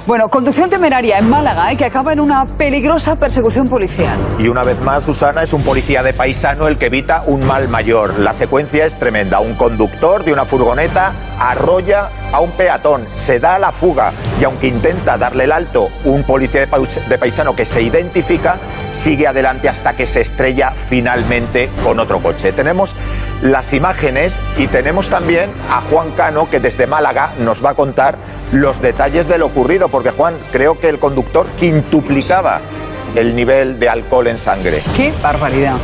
Bueno, conducción temeraria en Málaga, que acaba en una peligrosa persecución policial. Y una vez más, Susana, es un policía de paisano el que evita un mal mayor. La secuencia es tremenda. Un conductor de una furgoneta arrolla a un peatón, se da a la fuga y aunque intenta darle el alto, un policía de paisano que se identifica sigue adelante hasta que se estrella finalmente con otro coche. Tenemos las imágenes y tenemos también a Juan Cano, que desde Málaga nos va a contar los detalles de lo ocurrido, porque Juan, creo que el conductor quintuplicaba el nivel de alcohol en sangre. ¡Qué barbaridad!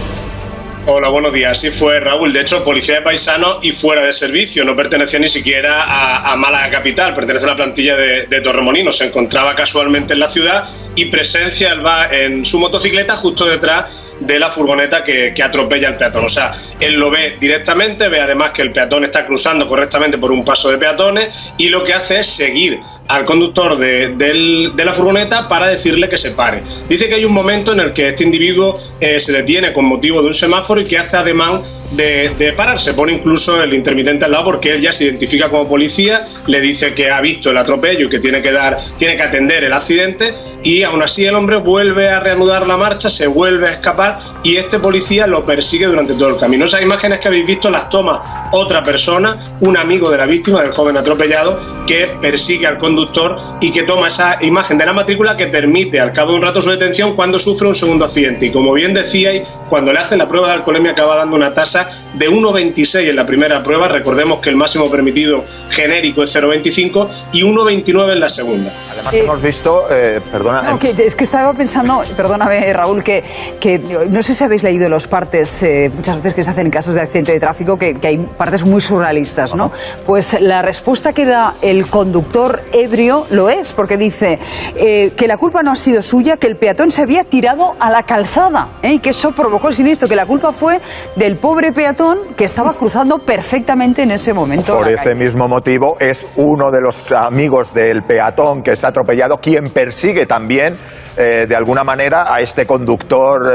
Hola, buenos días. Así fue, Raúl. De hecho, policía de paisano y fuera de servicio. No pertenecía ni siquiera a Málaga capital. Pertenece a la plantilla de Torremolinos. Se encontraba casualmente en la ciudad y presencia él va en su motocicleta justo detrás de la furgoneta que atropella al peatón. O sea, él lo ve directamente, ve además que el peatón está cruzando correctamente por un paso de peatones y lo que hace es seguir al conductor de la furgoneta para decirle que se pare. Dice que hay un momento en el que este individuo se detiene con motivo de un semáforo y que hace ademán de parar. Se pone incluso el intermitente al lado porque él ya se identifica como policía, le dice que ha visto el atropello y que tiene que atender el accidente, y aún así el hombre vuelve a reanudar la marcha, se vuelve a escapar y este policía lo persigue durante todo el camino. Esas imágenes que habéis visto las toma otra persona, un amigo de la víctima, del joven atropellado, que persigue al conductor y que toma esa imagen de la matrícula que permite al cabo de un rato su detención cuando sufre un segundo accidente. Y como bien decíais, cuando le hacen la prueba de alcoholemia acaba dando una tasa de 1,26 en la primera prueba. Recordemos que el máximo permitido genérico es 0,25 y 1,29 en la segunda. Además hemos visto, perdona... No, es que estaba pensando, perdóname Raúl, que no sé si habéis leído los partes muchas veces que se hacen en casos de accidente de tráfico, que hay partes muy surrealistas, ¿no? Pues la respuesta que da el conductor ebrio lo es, porque dice que la culpa no ha sido suya, que el peatón se había tirado a la calzada, y que eso provocó el siniestro, que la culpa fue del pobre peatón que estaba cruzando perfectamente en ese momento. Por ese mismo motivo es uno de los amigos del peatón que se ha atropellado quien persigue también de alguna manera a este conductor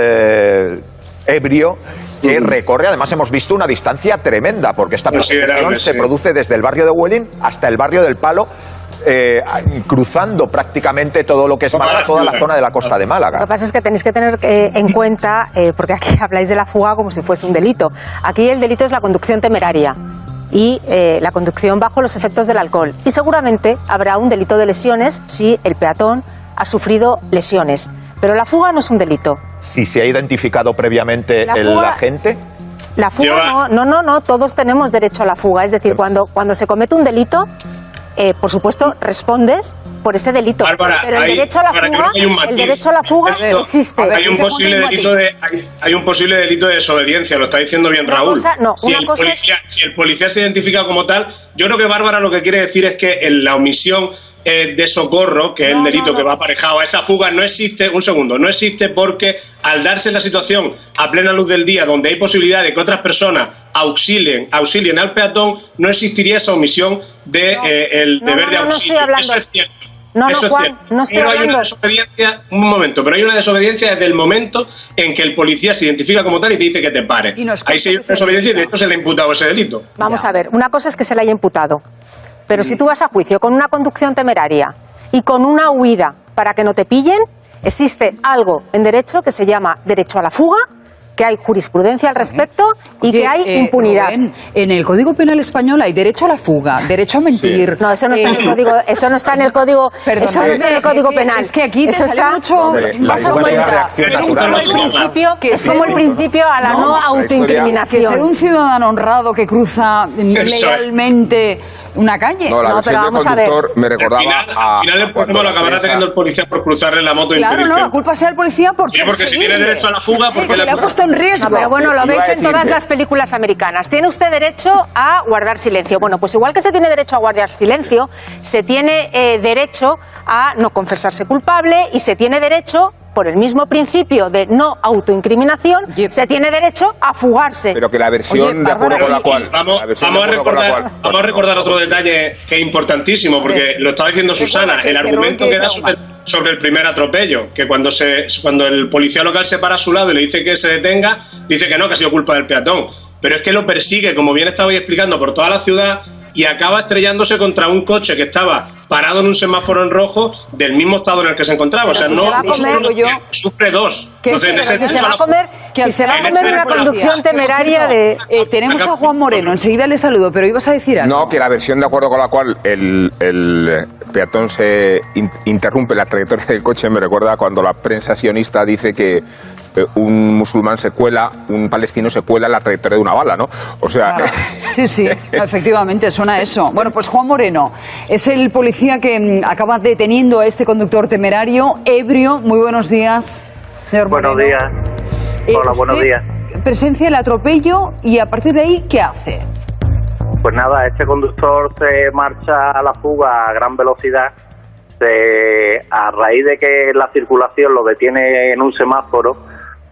ebrio que recorre. Además hemos visto una distancia tremenda porque esta persecución se produce desde el barrio de Huelin hasta el barrio del Palo, cruzando prácticamente todo lo que es Málaga, toda la zona de la costa de Málaga. Lo que pasa es que tenéis que tener en cuenta, porque aquí habláis de la fuga como si fuese un delito. Aquí el delito es la conducción temeraria y la conducción bajo los efectos del alcohol. Y seguramente habrá un delito de lesiones si el peatón ha sufrido lesiones. Pero la fuga no es un delito. Si se ha identificado previamente el agente. La fuga no, todos tenemos derecho a la fuga. Es decir, cuando se comete un delito, por supuesto, respondes por ese delito. Bárbara, pero el derecho a la fuga existe. Hay un posible delito de desobediencia, lo está diciendo bien Raúl. Si el policía se identifica como tal, yo creo que Bárbara lo que quiere decir es que en la omisión de socorro, que es el delito que va aparejado a esa fuga, no existe, no existe porque al darse la situación a plena luz del día, donde hay posibilidad de que otras personas auxilien al peatón, no existiría esa omisión de el deber de auxilio. Eso es cierto. Juan, no estoy hablando. Hay una desobediencia, pero hay una desobediencia desde el momento en que el policía se identifica como tal y te dice que te pare. Ahí sí hay una desobediencia y de hecho se le ha imputado ese delito. Vamos a ver, una cosa es que se le haya imputado. Pero si tú vas a juicio con una conducción temeraria y con una huida para que no te pillen, existe algo en derecho que se llama derecho a la fuga, que hay jurisprudencia al respecto y que hay impunidad. Rubén, en el Código Penal español hay derecho a la fuga, derecho a mentir. No, eso no está en el código, eso no está en el código, perdón, eso no está en el Código Penal. Es que aquí te eso sale está mucho más o menos. Es como el principio a la no autoincriminación. Que ser un ciudadano honrado que cruza legalmente una calle. No, la versión del conductor me recordaba al final el problema lo acabará teniendo el policía por cruzarle la moto. Claro, no, la culpa sea el policía porque si tiene derecho a la fuga, porque le ha puesto en riesgo. No, pero bueno, lo veis en todas las películas americanas. Tiene usted derecho a guardar silencio. Bueno, pues igual que se tiene derecho a guardar silencio, se tiene derecho a no confesarse culpable y se tiene derecho, por el mismo principio de no autoincriminación, se tiene derecho a fugarse. Pero que la versión de acuerdo con la cual... Vamos a recordar otro detalle que es importantísimo, porque lo estaba diciendo Susana, el argumento que da sobre el primer atropello, que cuando el policía local se para a su lado y le dice que se detenga, dice que no, que ha sido culpa del peatón. Pero es que lo persigue, como bien estabais explicando, por toda la ciudad, y acaba estrellándose contra un coche que estaba parado en un semáforo en rojo del mismo estado en el que se encontraba. Pero o sea, si no se va a comer, sufre dos. Que Entonces, sí, en ese si se caso, va a comer, si se va a comer una conducción temeraria de... tenemos a Juan Moreno, enseguida le saludo, pero ibas a decir algo. No, que la versión de acuerdo con la cual el peatón se interrumpe la trayectoria del coche me recuerda cuando la prensa sionista dice que un musulmán se cuela, un palestino se cuela en la trayectoria de una bala, ¿no? O sea... Claro. Sí, efectivamente, suena eso. Bueno, pues Juan Moreno es el policía que acaba deteniendo a este conductor temerario, ebrio. Muy buenos días, señor Moreno. Buenos días. Hola, buenos días. Presencia el atropello y a partir de ahí, ¿qué hace? Pues nada, este conductor se marcha a la fuga a gran velocidad. A raíz de que la circulación lo detiene en un semáforo,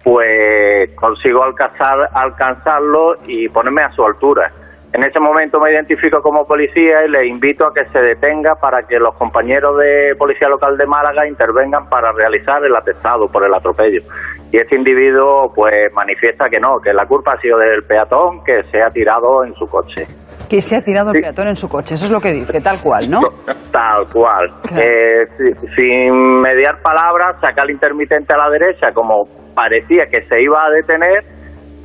pues consigo alcanzarlo y ponerme a su altura. En ese momento me identifico como policía y le invito a que se detenga para que los compañeros de Policía Local de Málaga intervengan para realizar el atestado por el atropello. Y este individuo pues manifiesta que no, que la culpa ha sido del peatón que se ha tirado en su coche. Que se ha tirado el peatón en su coche, eso es lo que dice, tal cual, ¿no? Tal cual. Claro. Sin mediar palabras, saca el intermitente a la derecha, como parecía que se iba a detener,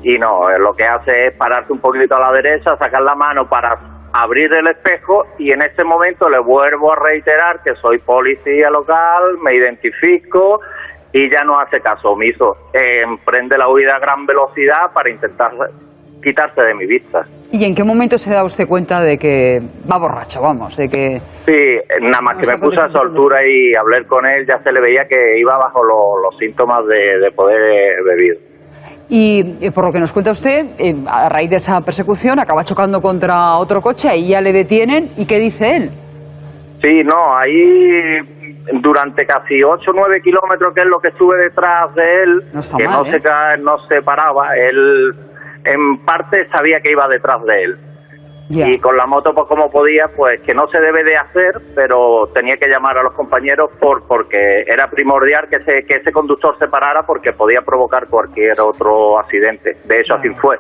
y no, lo que hace es pararse un poquito a la derecha, sacar la mano para abrir el espejo, y en este momento le vuelvo a reiterar que soy policía local, me identifico, y ya no hace caso omiso. Emprende la huida a gran velocidad para intentar quitarse de mi vista. ¿Y en qué momento se da usted cuenta de que va borracho, vamos, de que... Sí, nada más que me puse a su altura y hablé con él, ya se le veía que iba bajo los síntomas de poder bebido. Y por lo que nos cuenta usted, a raíz de esa persecución acaba chocando contra otro coche, ahí ya le detienen, ¿y qué dice él? Sí, no, ahí durante casi 8 o 9 kilómetros, que es lo que estuve detrás de él, no está que mal, no se paraba, él en parte sabía que iba detrás de él. Ya. Y con la moto, pues como podía, pues que no se debe de hacer, pero tenía que llamar a los compañeros porque era primordial que ese conductor se parara porque podía provocar cualquier otro accidente. De hecho, así fue.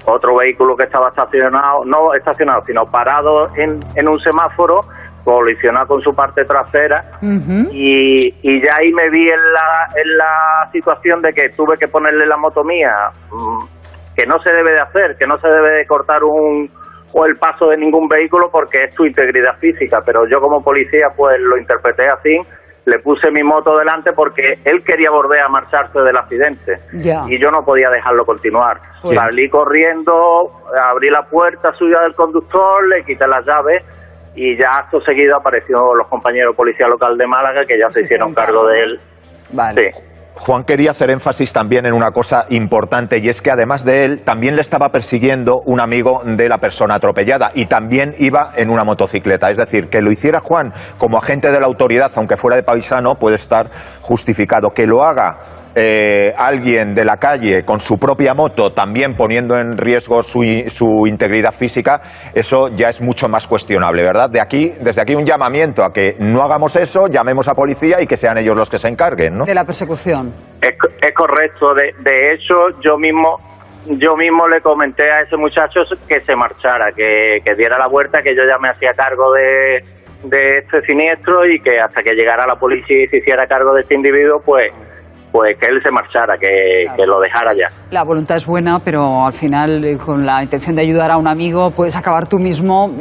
Otro vehículo que estaba no estacionado, sino parado en un semáforo, colisionado con su parte trasera, y ya ahí me vi en la situación de que tuve que ponerle la moto mía, que no se debe de hacer, que no se debe de cortar o el paso de ningún vehículo porque es su integridad física, pero yo como policía pues lo interpreté así, le puse mi moto delante porque él quería volver a marcharse del accidente y yo no podía dejarlo continuar. Pues... Salí corriendo, abrí la puerta suya del conductor, le quité las llaves y ya acto seguido aparecieron los compañeros de Policía Local de Málaga que ya se hicieron cargo de él. Vale. Sí. Juan quería hacer énfasis también en una cosa importante, y es que además de él también le estaba persiguiendo un amigo de la persona atropellada y también iba en una motocicleta. Es decir, que lo hiciera Juan como agente de la autoridad, aunque fuera de paisano, puede estar justificado. Que lo haga alguien de la calle con su propia moto, también poniendo en riesgo su integridad física, eso ya es mucho más cuestionable, ¿verdad? Desde aquí un llamamiento a que no hagamos eso, llamemos a policía y que sean ellos los que se encarguen, ¿no? De la persecución. Es correcto. De hecho, yo mismo le comenté a ese muchacho que se marchara, que diera la vuelta, que yo ya me hacía cargo de este siniestro y que hasta que llegara la policía y se hiciera cargo de este individuo, pues que él se marchara, que lo dejara ya. La voluntad es buena, pero al final, con la intención de ayudar a un amigo, puedes acabar tú mismo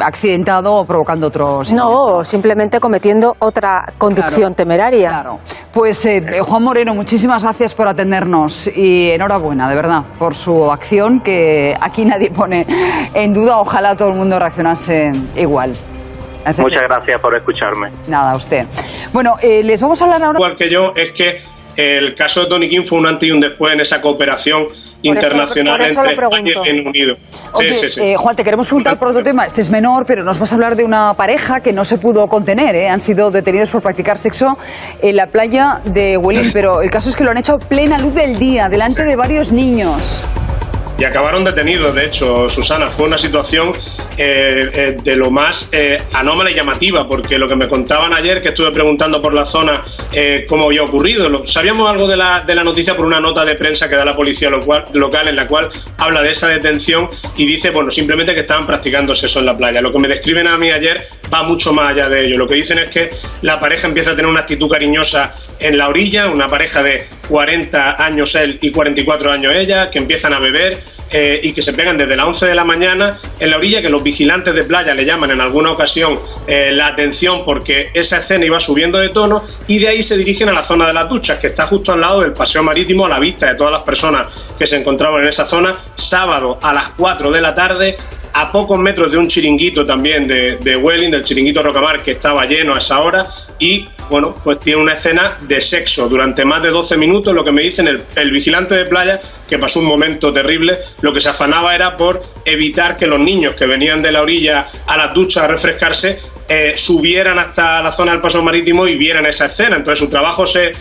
accidentado o provocando otros... No, simplemente cometiendo otra conducción temeraria. Claro. Pues Juan Moreno, muchísimas gracias por atendernos y enhorabuena, de verdad, por su acción, que aquí nadie pone en duda. Ojalá todo el mundo reaccionase igual. Muchas gracias por escucharme. Nada, a usted. Bueno, les vamos a hablar ahora... Igual que yo, es que el caso de Tony King fue un antes y un después en esa cooperación internacional entre España y Reino Unido. Oye, sí. Juan, te queremos preguntar por otro tema. Este es menor, pero nos vas a hablar de una pareja que no se pudo contener, ¿eh? Han sido detenidos por practicar sexo en la playa de Huelín, pero el caso es que lo han hecho a plena luz del día, delante de varios niños. y acabaron detenidos. De hecho, Susana, fue una situación de lo más anómala y llamativa, porque lo que me contaban ayer, que estuve preguntando por la zona cómo había ocurrido, sabíamos algo de la noticia por una nota de prensa que da la policía local en la cual habla de esa detención y dice, bueno, simplemente que estaban practicando sexo en la playa. Lo que me describen a mí ayer va mucho más allá de ello. Lo que dicen es que la pareja empieza a tener una actitud cariñosa en la orilla, una pareja de 40 años él y 44 años ella, que empiezan a beber y que se pegan desde las 11 de la mañana en la orilla, que los vigilantes de playa le llaman en alguna ocasión la atención porque esa escena iba subiendo de tono, y de ahí se dirigen a la zona de las duchas, que está justo al lado del paseo marítimo, a la vista de todas las personas que se encontraban en esa zona, sábado a las 4 de la tarde, a pocos metros de un chiringuito también de Welling, del chiringuito Rocamar, que estaba lleno a esa hora, y bueno, pues tiene una escena de sexo durante más de 12 minutos. Lo que me dicen el vigilante de playa, que pasó un momento terrible, lo que se afanaba era por evitar que los niños que venían de la orilla a las duchas a refrescarse subieran hasta la zona del paseo marítimo y vieran esa escena. Entonces su trabajo se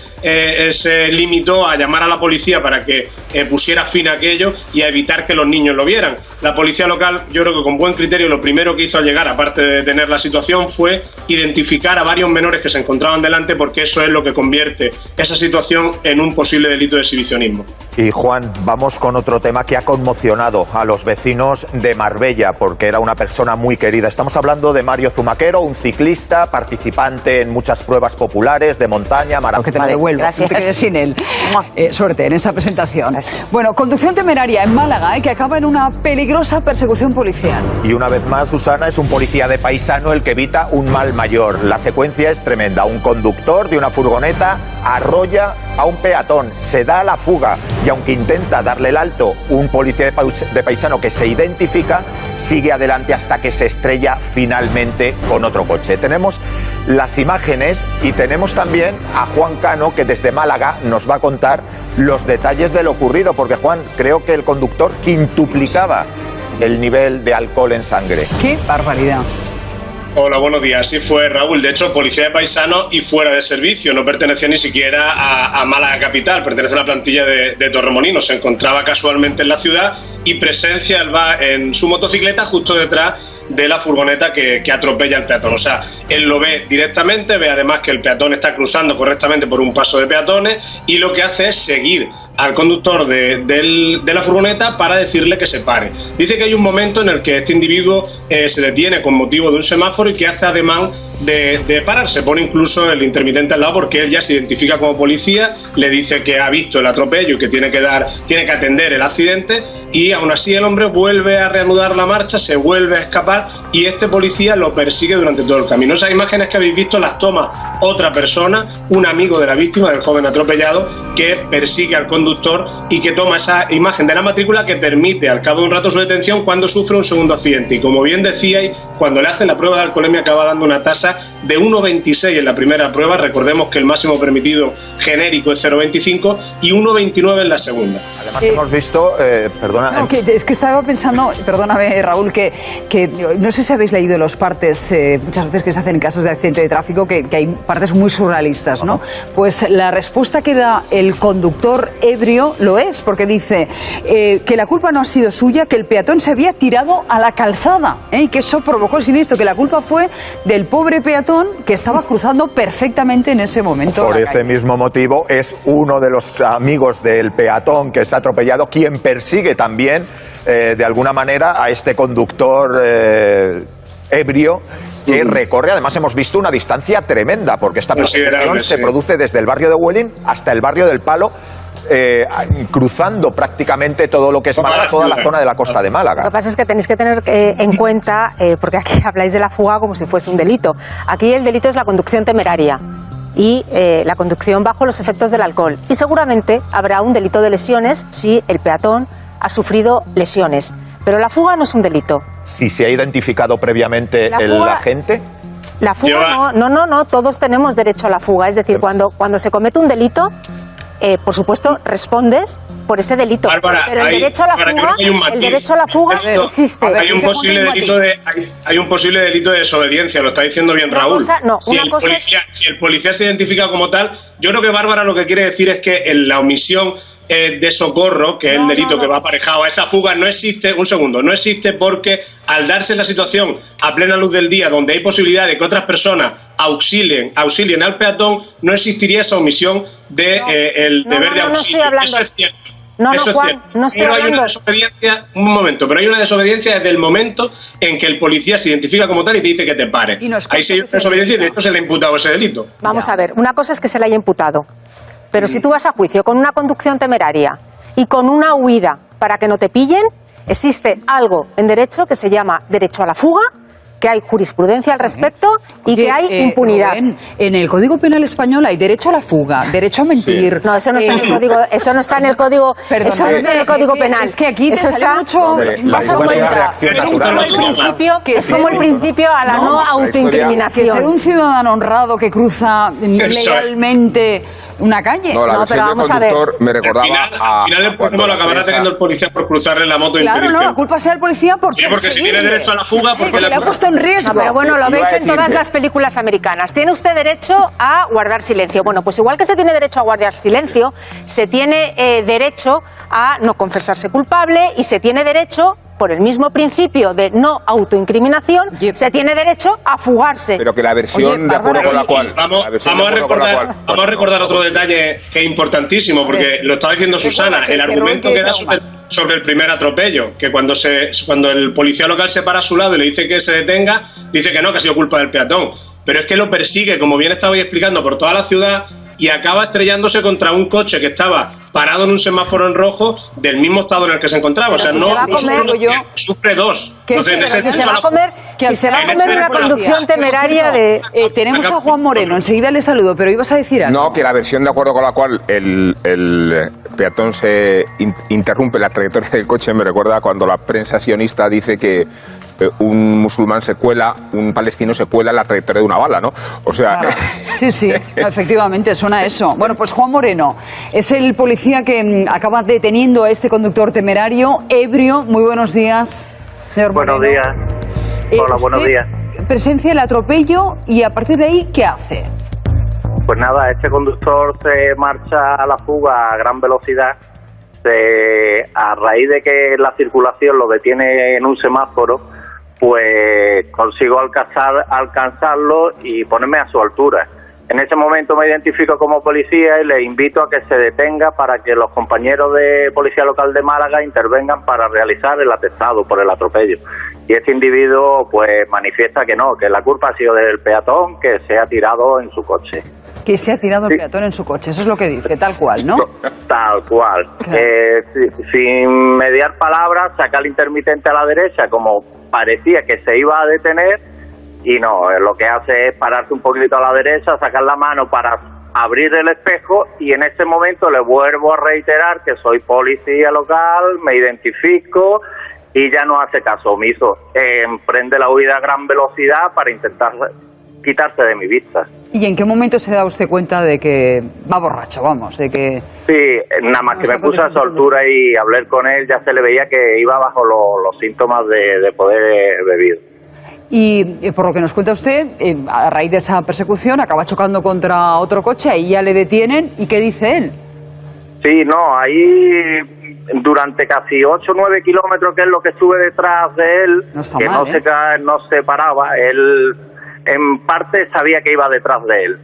limitó a llamar a la policía para que pusiera fin a aquello y a evitar que los niños lo vieran. La policía local, yo creo que con buen criterio, lo primero que hizo al llegar, aparte de detener la situación, fue identificar a varios menores que se encontraban delante, porque eso es lo que convierte esa situación en un posible delito de exhibicionismo. Y Juan, vamos con otro tema que ha conmocionado a los vecinos de Marbella, porque era una persona muy querida. Estamos hablando de Mario Zumaquero, un ciclista, participante en muchas pruebas populares de montaña, maratón. Que te lo devuelvo, no te quedes sin él. Suerte en esa presentación. Bueno, conducción temeraria en Málaga, que acaba en una peligrosa persecución policial. Y una vez más, Susana, es un policía de paisano el que evita un mal mayor. La secuencia es tremenda. Un conductor de una furgoneta arrolla a un peatón, se da a la fuga, y aunque intenta darle el alto, un policía de paisano que se identifica sigue adelante hasta que se estrella finalmente con otro coche. Tenemos las imágenes y tenemos también a Juan Cano, que desde Málaga nos va a contar los detalles de lo ocurrido, porque Juan, creo que el conductor quintuplicaba el nivel de alcohol en sangre. ¡Qué barbaridad! Hola, buenos días. Así fue, Raúl. De hecho, policía de paisano y fuera de servicio. No pertenecía ni siquiera a Málaga capital. Pertenece a la plantilla de Torremolinos. Se encontraba casualmente en la ciudad y presencia en su motocicleta justo detrás de la furgoneta que atropella al peatón. O sea, él lo ve directamente, ve además que el peatón está cruzando correctamente por un paso de peatones, y lo que hace es seguir al conductor de la furgoneta para decirle que se pare. Dice que hay un momento en el que este individuo se detiene con motivo de un semáforo y que hace ademán de parar. Se pone incluso el intermitente al lado, porque él ya se identifica como policía, le dice que ha visto el atropello y que tiene que atender el accidente, y aún así el hombre vuelve a reanudar la marcha, se vuelve a escapar, y este policía lo persigue durante todo el camino. Esas imágenes que habéis visto las toma otra persona, un amigo de la víctima, del joven atropellado, que persigue al conductor y que toma esa imagen de la matrícula que permite al cabo de un rato su detención cuando sufre un segundo accidente. Y como bien decíais, cuando le hacen la prueba de alcoholemia acaba dando una tasa de 1,26 en la primera prueba. Recordemos que el máximo permitido genérico es 0,25 y 1,29 en la segunda. Además hemos visto, perdona... No, es que estaba pensando, perdóname Raúl, que no sé si habéis leído los partes muchas veces que se hacen en casos de accidente de tráfico, que hay partes muy surrealistas, ¿no? Pues la respuesta que da el conductor ebrio lo es, porque dice que la culpa no ha sido suya, que el peatón se había tirado a la calzada, y que eso provocó el siniestro, que la culpa fue del pobre peatón que estaba cruzando perfectamente en ese momento. Por ese mismo motivo es uno de los amigos del peatón que se ha atropellado quien persigue también de alguna manera a este conductor ebrio, que recorre. Además hemos visto una distancia tremenda, porque esta persecución se produce desde el barrio de Welling hasta el barrio del Palo, cruzando prácticamente todo lo que es Málaga, toda la zona de la costa de Málaga. Lo que pasa es que tenéis que tener en cuenta, porque aquí habláis de la fuga como si fuese un delito. Aquí el delito es la conducción temeraria y la conducción bajo los efectos del alcohol. Y seguramente habrá un delito de lesiones si el peatón ha sufrido lesiones. Pero la fuga no es un delito. Si se ha identificado previamente el agente. La fuga no, todos tenemos derecho a la fuga. Es decir, cuando se comete un delito, por supuesto, respondes por ese delito. Bárbara, pero el derecho a la fuga existe. Hay un posible delito de desobediencia, lo está diciendo bien Raúl. Si el policía se identifica como tal, yo creo que Bárbara lo que quiere decir es que en la omisión de socorro, que es el delito que va aparejado a esa fuga, no existe, no existe porque al darse la situación a plena luz del día, donde hay posibilidad de que otras personas auxilien al peatón, no existiría esa omisión de el deber de auxilio. Eso es cierto. Juan, no estoy hablando. Hay una desobediencia, un momento, pero hay una desobediencia desde el momento en que el policía se identifica como tal y te dice que te pare. Ahí sí hay una desobediencia y de hecho se le ha imputado ese delito. Vamos a ver, una cosa es que se le haya imputado, pero si tú vas a juicio con una conducción temeraria y con una huida para que no te pillen, existe algo en derecho que se llama derecho a la fuga, que hay jurisprudencia al respecto y que hay impunidad. Rubén, en el Código Penal español hay derecho a la fuga, derecho a mentir. No, eso no está en el código, eso no está en el código, Perdona, eso no está en el Código Penal. Es que aquí te eso sale está mucho más o menos es como el principio a la no autoincriminación. Que ser un ciudadano honrado que cruza legalmente una calle. No, la versión del conductor me recordaba al final el problema lo acabará teniendo el policía por cruzarle la moto. Claro, no, la culpa sea del policía porque si tiene derecho a la fuga, porque le ha puesto en riesgo. No, pero bueno, lo veis en todas las películas americanas. Tiene usted derecho a guardar silencio. Bueno, pues igual que se tiene derecho a guardar silencio, se tiene derecho a no confesarse culpable y se tiene derecho, por el mismo principio de no autoincriminación, se tiene derecho a fugarse. Pero que la versión de acuerdo con la cual... Vamos a recordar otro detalle que es importantísimo, porque lo estaba diciendo Susana, el argumento que da sobre el primer atropello, que cuando el policía local se para a su lado y le dice que se detenga, dice que no, que ha sido culpa del peatón. Pero es que lo persigue, como bien estabais explicando, por toda la ciudad y acaba estrellándose contra un coche que estaba parado en un semáforo en rojo del mismo estado en el que se encontraba. Pero o sea, sufre dos. Entonces, si se va a comer una conducción temeraria de... tenemos a Juan Moreno, enseguida le saludo, pero ibas a decir algo. No, que la versión de acuerdo con la cual el peatón se interrumpe la trayectoria del coche me recuerda cuando la prensa sionista dice que un musulmán un palestino se cuela en la trayectoria de una bala, ¿no? O sea... Claro. Sí, efectivamente, suena eso. Bueno, pues Juan Moreno es el policía que acaba deteniendo a este conductor temerario, ebrio. Muy buenos días, señor Moreno. Buenos días. Hola, buenos días. Presencia el atropello y a partir de ahí, ¿qué hace? Pues nada, este conductor se marcha a la fuga a gran velocidad. A raíz de que la circulación lo detiene en un semáforo, pues consigo alcanzarlo y ponerme a su altura. En ese momento me identifico como policía y le invito a que se detenga para que los compañeros de Policía Local de Málaga intervengan para realizar el atestado por el atropello. Y este individuo pues manifiesta que no, que la culpa ha sido del peatón que se ha tirado en su coche. Que se ha tirado el peatón en su coche, eso es lo que dice, tal cual, ¿no? Tal cual. Claro. Sin mediar palabras, saca el intermitente a la derecha, como parecía que se iba a detener, y no, lo que hace es pararse un poquito a la derecha, sacar la mano para abrir el espejo, y en este momento le vuelvo a reiterar que soy policía local, me identifico, y ya no hace caso omiso. Emprende la huida a gran velocidad para intentar quitarse de mi vista. ¿Y en qué momento se da usted cuenta de que va borracho, vamos, de que... Sí, nada más que me puse a su altura y hablé con él, ya se le veía que iba bajo los síntomas de poder bebido. Y por lo que nos cuenta usted, a raíz de esa persecución acaba chocando contra otro coche, ahí ya le detienen, ¿y qué dice él? Sí, no, ahí durante casi 8 o 9 kilómetros, que es lo que estuve detrás de él, que mal, no se paraba, él en parte sabía que iba detrás de él.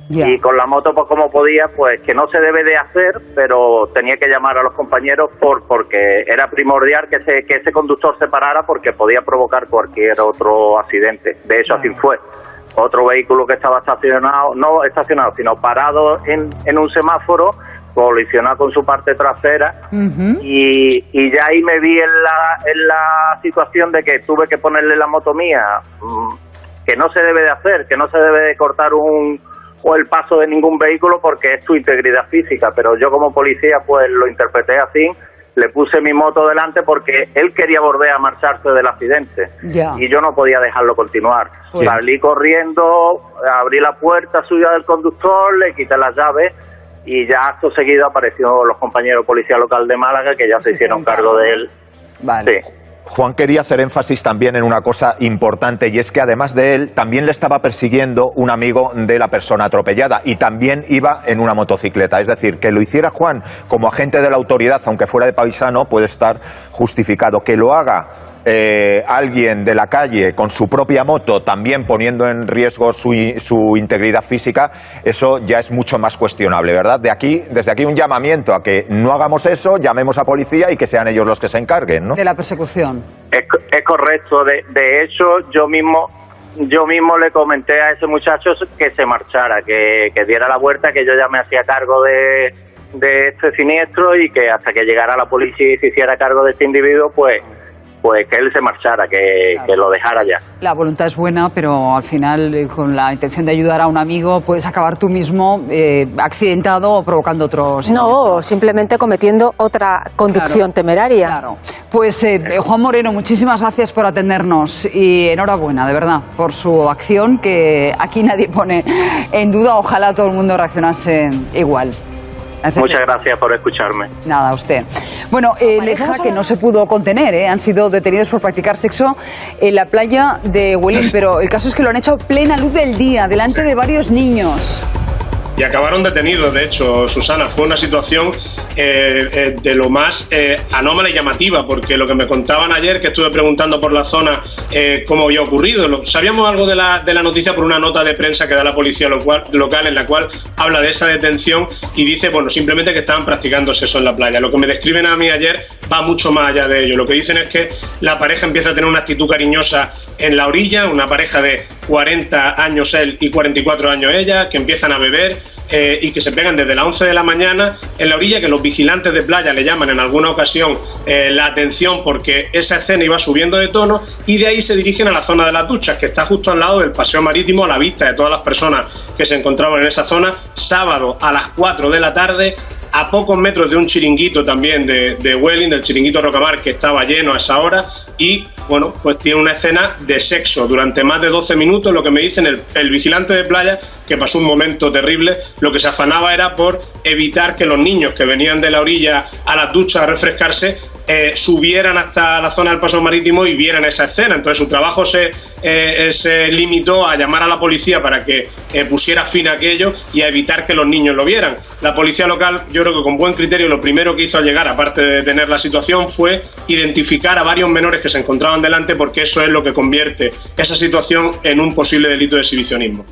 Yeah. Y con la moto, pues como podía, pues que no se debe de hacer, pero tenía que llamar a los compañeros porque era primordial que ese conductor se parara porque podía provocar cualquier otro accidente. De hecho, así fue. Otro vehículo que estaba no estacionado, sino parado en un semáforo, colisionado con su parte trasera, y ya ahí me vi en la situación de que tuve que ponerle la moto mía, que no se debe de hacer, que no se debe de cortar el paso de ningún vehículo porque es tu integridad física, pero yo como policía pues lo interpreté así, le puse mi moto delante porque él quería volver a marcharse del accidente y yo no podía dejarlo continuar. Pues salí corriendo, abrí la puerta suya del conductor, le quité las llaves y ya acto seguido aparecieron los compañeros de Policía Local de Málaga que ya se hicieron cargo de él. Vale. Sí. Juan quería hacer énfasis también en una cosa importante, y es que además de él también le estaba persiguiendo un amigo de la persona atropellada y también iba en una motocicleta. Es decir, que lo hiciera Juan como agente de la autoridad, aunque fuera de paisano, puede estar justificado. Que lo haga alguien de la calle con su propia moto, también poniendo en riesgo su integridad física, eso ya es mucho más cuestionable, ¿verdad? Desde aquí un llamamiento a que no hagamos eso, llamemos a policía y que sean ellos los que se encarguen, ¿no? De la persecución. Es correcto. De hecho, yo mismo le comenté a ese muchacho que se marchara, que diera la vuelta, que yo ya me hacía cargo de este siniestro y que hasta que llegara la policía y se hiciera cargo de este individuo, pues que él se marchara, que lo dejara ya. La voluntad es buena, pero al final, con la intención de ayudar a un amigo, puedes acabar tú mismo accidentado o provocando otros. No, simplemente cometiendo otra conducción temeraria. Claro. Pues Juan Moreno, muchísimas gracias por atendernos y enhorabuena, de verdad, por su acción, que aquí nadie pone en duda. Ojalá todo el mundo reaccionase igual. Muchas gracias por escucharme. Nada, a usted. Bueno, Leja, que no se pudo contener, han sido detenidos por practicar sexo en la playa de Huelín, pero el caso es que lo han hecho a plena luz del día, delante de varios niños. Y acabaron detenidos, de hecho, Susana. Fue una situación de lo más anómala y llamativa, porque lo que me contaban ayer, que estuve preguntando por la zona cómo había ocurrido, sabíamos algo de la noticia por una nota de prensa que da la policía local, en la cual habla de esa detención y dice, bueno, simplemente que estaban practicando sexo en la playa. Lo que me describen a mí ayer va mucho más allá de ello. Lo que dicen es que la pareja empieza a tener una actitud cariñosa en la orilla, una pareja de 40 años él y 44 años ella, que empiezan a beber y que se pegan desde las 11 de la mañana en la orilla, que los vigilantes de playa le llaman en alguna ocasión la atención porque esa escena iba subiendo de tono, y de ahí se dirigen a la zona de las duchas, que está justo al lado del paseo marítimo, a la vista de todas las personas que se encontraban en esa zona, sábado a las 4 de la tarde, a pocos metros de un chiringuito también de Huelín, del chiringuito Rocamar, que estaba lleno a esa hora, y bueno, pues tiene una escena de sexo durante más de 12 minutos. Lo que me dicen el vigilante de playa, que pasó un momento terrible, lo que se afanaba era por evitar que los niños que venían de la orilla a las duchas a refrescarse subieran hasta la zona del paseo marítimo y vieran esa escena. Entonces su trabajo se limitó a llamar a la policía para que pusiera fin a aquello y a evitar que los niños lo vieran. La policía local, yo creo que con buen criterio, lo primero que hizo al llegar, aparte de detener la situación, fue identificar a varios menores que se encontraban delante, porque eso es lo que convierte esa situación en un posible delito de exhibicionismo.